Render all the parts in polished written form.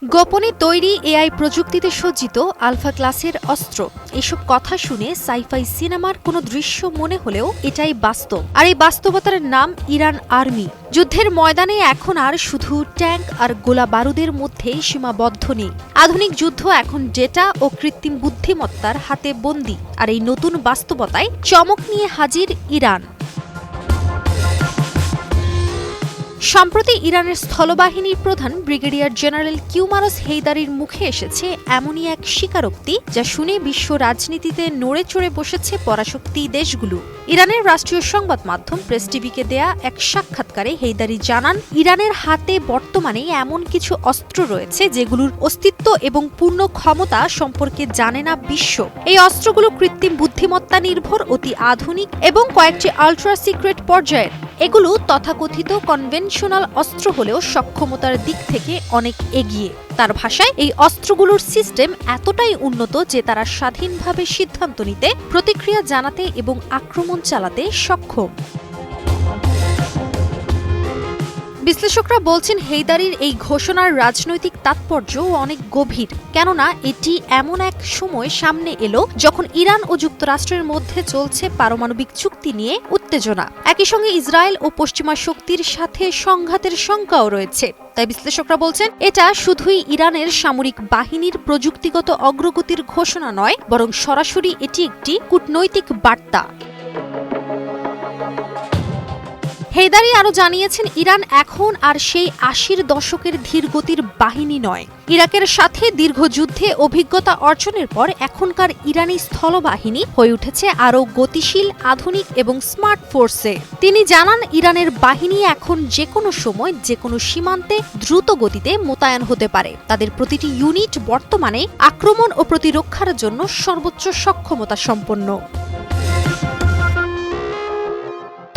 গোপনে তৈরি এআই প্রযুক্তিতে সজ্জিত আলফা ক্লাসের অস্ত্র, এসব কথা শুনে সাইফাই সিনেমার কোনো দৃশ্য মনে হলেও এটাই বাস্তব। আর এই বাস্তবতার নাম ইরান আর্মি। যুদ্ধের ময়দানে এখন আর শুধু ট্যাঙ্ক আর গোলা বারুদের মধ্যে সীমাবদ্ধ নেই। আধুনিক যুদ্ধ এখন ডেটা ও কৃত্রিম বুদ্ধিমত্তার হাতে বন্দী। আর এই নতুন বাস্তবতায় চমক নিয়ে হাজির ইরান। সম্প্রতি ইরানের স্থলবাহিনীর প্রধান ব্রিগেডিয়ার জেনারেল কিউমারস হেইদারির মুখে এসেছে এমনই এক স্বীকারোক্তি, যা শুনে বিশ্ব রাজনীতিতে নড়ে চড়ে বসেছে পরাশক্তি দেশগুলো। ইরানের রাষ্ট্রীয় সংবাদ মাধ্যম প্রেস টিভিকে দেয়া এক সাক্ষাৎকারে হেইদারি জানান, ইরানের হাতে বর্তমানে এমন কিছু অস্ত্র রয়েছে যেগুলোর অস্তিত্ব এবং পূর্ণ ক্ষমতা সম্পর্কে জানে না বিশ্ব। এই অস্ত্রগুলো কৃত্রিম বুদ্ধিমত্তা নির্ভর, অতি আধুনিক এবং কয়েকটি আল্ট্রা সিক্রেট পর্যায়ের। এগুলো তথাকথিত কনভেনশনাল অস্ত্র হলেও সক্ষমতার দিক থেকে অনেক এগিয়ে। তার ভাষায়, এই অস্ত্রগুলোর সিস্টেম এতটাই উন্নত যে তারা স্বাধীনভাবে সিদ্ধান্ত নিতে, প্রতিক্রিয়া জানাতে এবং আক্রমণ চালাতে সক্ষম। বিশ্লেষকরা বলছেন, হেইদারির এই ঘোষণার রাজনৈতিক তাৎপর্যও অনেক গভীর, কেননা এটি এমন এক সময় সামনে এলো যখন ইরান ও যুক্তরাষ্ট্রের মধ্যে চলছে পারমাণবিক চুক্তি নিয়ে উত্তেজনা। একই সঙ্গে ইসরায়েল ও পশ্চিমা শক্তির সাথে সংঘাতের শঙ্কাও রয়েছে। তাই বিশ্লেষকরা বলছেন, এটা শুধুই ইরানের সামরিক বাহিনীর প্রযুক্তিগত অগ্রগতির ঘোষণা নয়, বরং সরাসরি এটি একটি কূটনৈতিক বার্তা। হেইদারি আরও জানিয়েছেন, ইরান এখন আর সেই ৮০-র দশকের ধীরগতির বাহিনী নয়। ইরাকের সাথে দীর্ঘ যুদ্ধে অভিজ্ঞতা অর্জনের পর এখনকার ইরানি স্থলবাহিনী হয়ে উঠেছে আরও গতিশীল, আধুনিক এবং স্মার্ট ফোর্সে। তিনি জানান, ইরানের বাহিনী এখন যে কোনো সময় যে কোনো সীমান্তে দ্রুত গতিতে মোতায়েন হতে পারে। তাদের প্রতিটি ইউনিট বর্তমানে আক্রমণ ও প্রতিরক্ষার জন্য সর্বোচ্চ সক্ষমতা সম্পন্ন।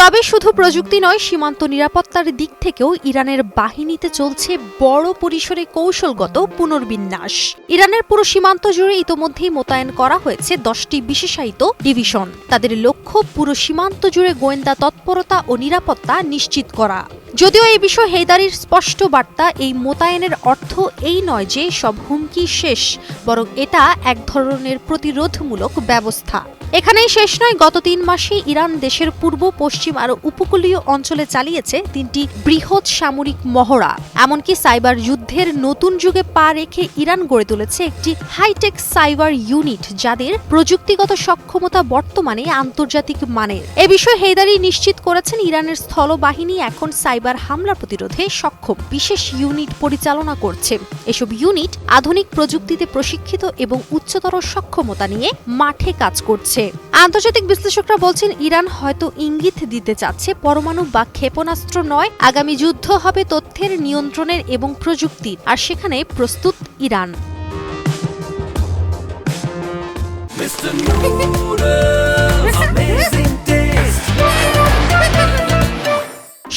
তবে শুধু প্রযুক্তি নয়, সীমান্ত নিরাপত্তার দিক থেকেও ইরানের বাহিনীতে চলছে বড় পরিসরে কৌশলগত পুনর্বিন্যাস। ইরানের পুরো সীমান্ত জুড়ে ইতোমধ্যেই মোতায়েন করা হয়েছে 10টি বিশেষায়িত ডিভিশন। তাদের লক্ষ্য পুরো সীমান্ত জুড়ে গোয়েন্দা তৎপরতা ও নিরাপত্তা নিশ্চিত করা। যদিও এই বিষয়ে হেইদারির স্পষ্ট বার্তা, এই মোতায়েনের অর্থ এই নয় যে সব হুমকি শেষ, বরং এটা এক ধরনের প্রতিরোধমূলক ব্যবস্থা। এখানেই শেষ নয়, গত 3 মাসে ইরান দেশের পূর্ব, পশ্চিম আর উপকূলীয় অঞ্চলে চালিয়েছে 3টি বৃহৎ সামরিক মহড়া। এমনকি সাইবার যুদ্ধের নতুন যুগে পা রেখে ইরান গড়ে তুলেছে একটি হাইটেক সাইবার ইউনিট, যাদের প্রযুক্তিগত সক্ষমতা বর্তমানে আন্তর্জাতিক মানের। এ বিষয়ে হেইদারি নিশ্চিত করেছেন, ইরানের স্থলবাহিনী এখন সাইবার হামলা প্রতিরোধে সক্ষম বিশেষ ইউনিট পরিচালনা করছে। এসব ইউনিট আধুনিক প্রযুক্তিতে প্রশিক্ষিত এবং উচ্চতর সক্ষমতা নিয়ে মাঠে কাজ করছে। আন্তর্জাতিক বিশ্লেষকরা বলছেন, ইরান হয়তো ইঙ্গিত দিতে চাচ্ছে পরমাণু বা ক্ষেপণাস্ত্র নয়, আগামী যুদ্ধ হবে তথ্যের, নিয়ন্ত্রণের এবং প্রযুক্তির, আর সেখানে প্রস্তুত ইরান।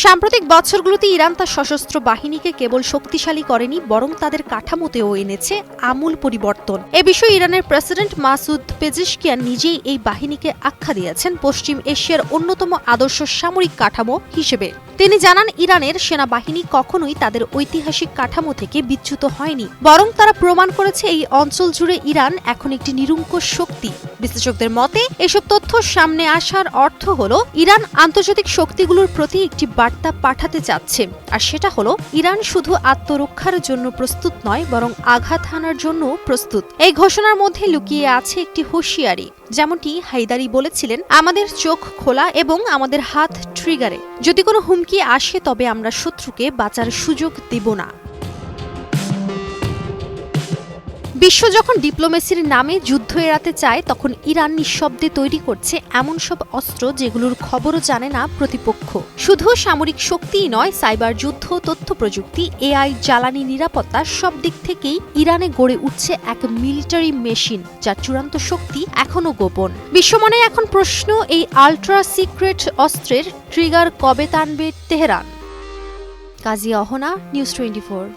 সাম্প্রতিক বছরগুলোতে ইরান তার সশস্ত্র বাহিনীকে কেবল শক্তিশালী করেনি, বরং তাদের কাঠামোতেও এনেছে আমূল পরিবর্তন। এ বিষয়ে ইরানের প্রেসিডেন্ট মাসুদ পেজিশকিয়ান নিজেই এই বাহিনীকে আখ্যা দিয়েছেন পশ্চিম এশিয়ার অন্যতম আদর্শ সামরিক কাঠামো হিসেবে। তিনি জানান, ইরানের সেনাবাহিনী কখনোই তাদের ঐতিহাসিক কাঠামো থেকে বিচ্যুত হয়নি, বরং তারা প্রমাণ করেছে এই অঞ্চল জুড়ে ইরান এখন একটি নিরঙ্কুশ শক্তি। বিশ্লেষকদের মতে, এসব তথ্য সামনে আসার অর্থ হলো ইরান আন্তর্জাতিক শক্তিগুলোর প্রতি একটি বার্তা পাঠাতে চাচ্ছে, আর সেটা হলো ইরান শুধু আত্মরক্ষার জন্য প্রস্তুত নয়, বরং আঘাত হানার জন্য প্রস্তুত। এই ঘোষণার মধ্যে লুকিয়ে আছে একটি হুঁশিয়ারি। যেমনটি হেইদারি বলেছিলেন, আমাদের চোখ খোলা এবং আমাদের হাত ট্রিগারে। যদি কোনো হুমকি আসে, তবে আমরা শত্রুকে বাঁচার সুযোগ দেব না। বিশ্ব যখন ডিপ্লোমেসির নামে যুদ্ধ এড়াতে চায়, তখন ইরান নিঃশব্দে তৈরি করছে এমন সব অস্ত্র যেগুলোর খবরও জানে না প্রতিপক্ষ। শুধু সামরিক শক্তিই নয়, সাইবার যুদ্ধ, তথ্য প্রযুক্তি, এআই, জ্বালানি নিরাপত্তা, সব দিক থেকেই ইরানে গড়ে উঠছে এক মিলিটারি মেশিন, যার চূড়ান্ত শক্তি এখনো গোপন। বিশ্বমনে এখন প্রশ্ন, এই আল্ট্রা সিক্রেট অস্ত্রের ট্রিগার কবে টানবে তেহরান? কাজী অহনা, নিউজ 24।